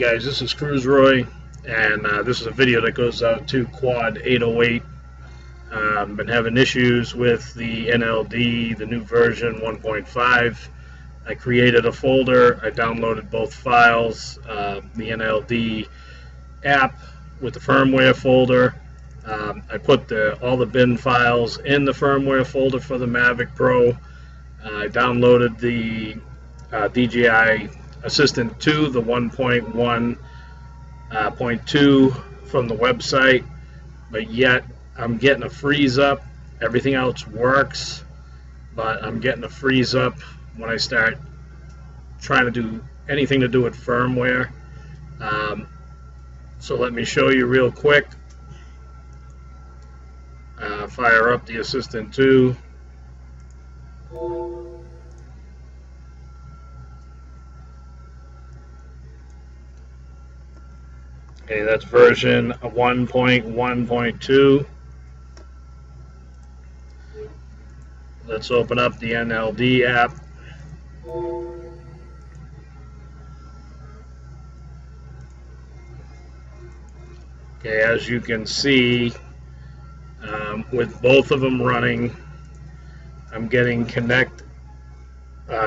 guys, this is Cruiseroy, and this is a video that goes out to Quad 808. Been having issues with the NLD, the new version 1.5. I created a folder, I downloaded both files, the NLD app with the firmware folder. I put all the bin files in the firmware folder for the Mavic Pro. I downloaded the DJI Assistant 2, the 1.1.2 from the website, but yet I'm getting a freeze up. Everything else works, but I'm getting a freeze up when I start trying to do anything to do with firmware. So let me show you real quick. Fire up the Assistant 2. Okay, that's version 1.1.2. Let's open up the NLD app. Okay, as you can see, with both of them running, I'm getting connect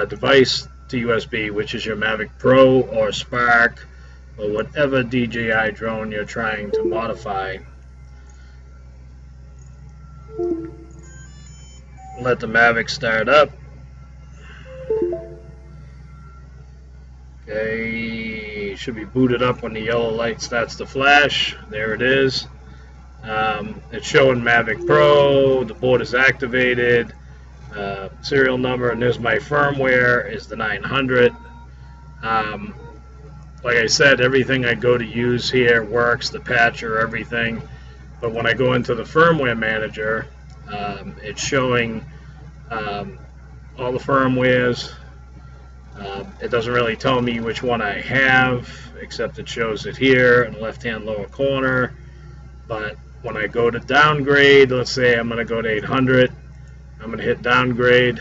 device to USB, which is your Mavic Pro or Spark, or whatever DJI drone you're trying to modify. Let the Mavic start up. Okay, should be booted up when the yellow light starts to flash. There it is. It's showing Mavic Pro, the board is activated, serial number, and there's my firmware is the 900. Like I said, everything I go to use here works, the patcher, everything. But when I go into the firmware manager, it's showing all the firmwares. It doesn't really tell me which one I have, except it shows it here in the left-hand lower corner. But when I go to downgrade, let's say I'm going to go to 800, I'm going to hit downgrade.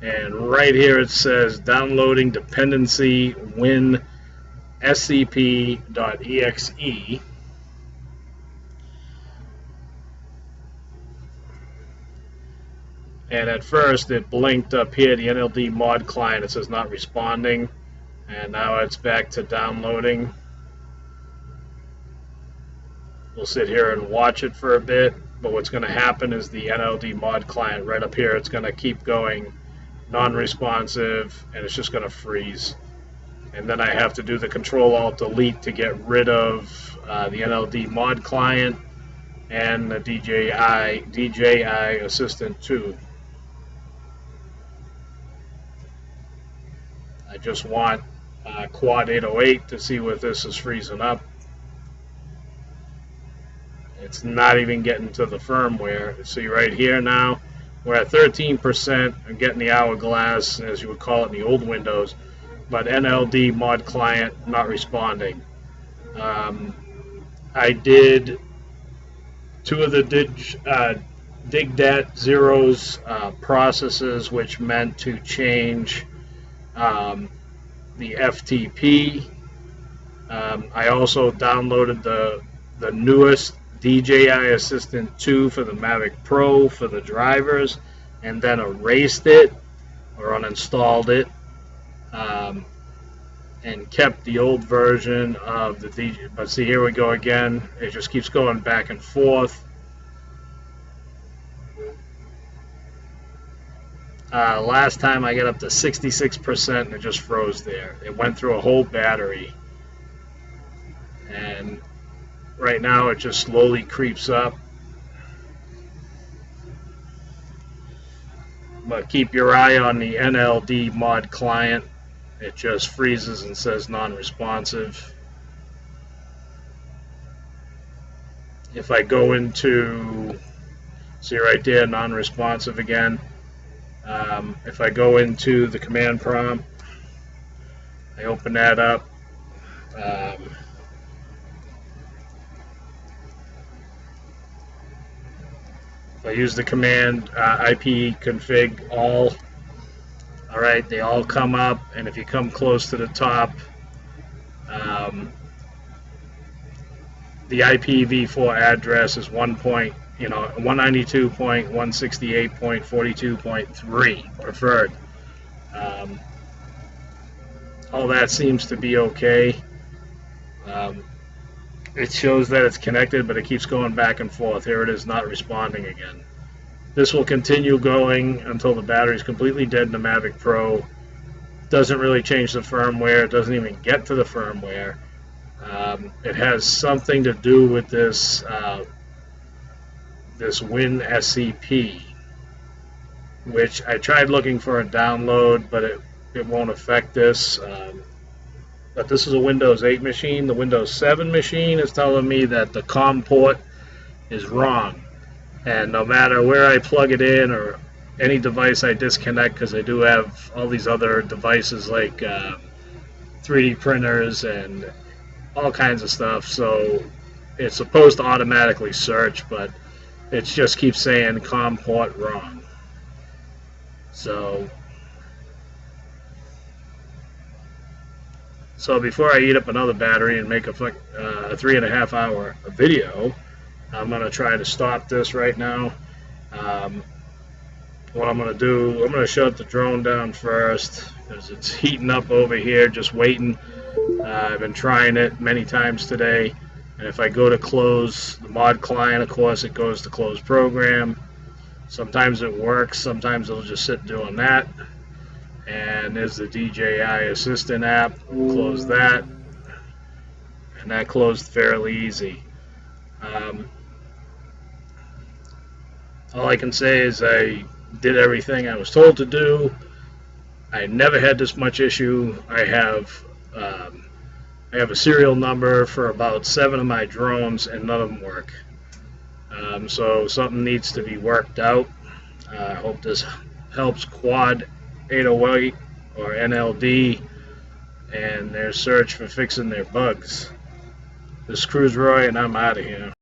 And right here it says downloading dependency win scp.exe. And at first it blinked up here, the NLD mod client, it says not responding. And now it's back to downloading. We'll sit here and watch it for a bit. But what's going to happen is the NLD mod client right up here, it's going to keep going non-responsive, and it's just going to freeze. And then I have to do the Control-Alt-Delete to get rid of the NLD mod client and the DJI Assistant 2. I just want Quad 808 to see what this is freezing up. It's not even getting to the firmware. See right here now, we're at 13%. I'm getting the hourglass, as you would call it in the old Windows, but NLD mod client not responding. I did two of the DigDat zeros processes, which meant to change the FTP. I also downloaded the newest DJI Assistant 2 for the Mavic Pro for the drivers, and then erased it or uninstalled it, and kept the old version of the DJI. But see, here we go again. It just keeps going back and forth. Last time I got up to 66% and it just froze there. It went through a whole battery, and right now it just slowly creeps up. But keep your eye on the NLD mod client. It just freezes and says non-responsive. If I go into, see right there, non-responsive again. If I go into the command prompt, I open that up. If I use the command IP config all, alright, they all come up, and if you come close to the top, the IPv4 address is 192.168.42.3 preferred. All that seems to be okay. It shows that it's connected, but it keeps going back and forth. Here it is, not responding again. This will continue going until the battery is completely dead in the Mavic Pro. Doesn't really change the firmware. It doesn't even get to the firmware. It has something to do with this this WinSCP, which I tried looking for a download, but it won't affect this. But this is a Windows 8 machine. The Windows 7 machine is telling me that the COM port is wrong. And no matter where I plug it in or any device I disconnect, because I do have all these other devices like 3D printers and all kinds of stuff, so it's supposed to automatically search, but it just keeps saying COM port wrong. So before I eat up another battery and make a 3.5 hour video, I'm going to try to stop this right now. What I'm going to do, I'm going to shut the drone down first because it's heating up over here, just waiting. I've been trying it many times today, and if I go to close the mod client, of course it goes to close program. Sometimes it works, sometimes it'll just sit doing that. And there's the DJI Assistant app. Close that, and that closed fairly easy. All I can say is I did everything I was told to do. I never had this much issue. I have a serial number for about 7 of my drones, and none of them work. So something needs to be worked out. I hope this helps Quad 808 or NLD and their search for fixing their bugs. This is Cruise Roy, and I'm out of here.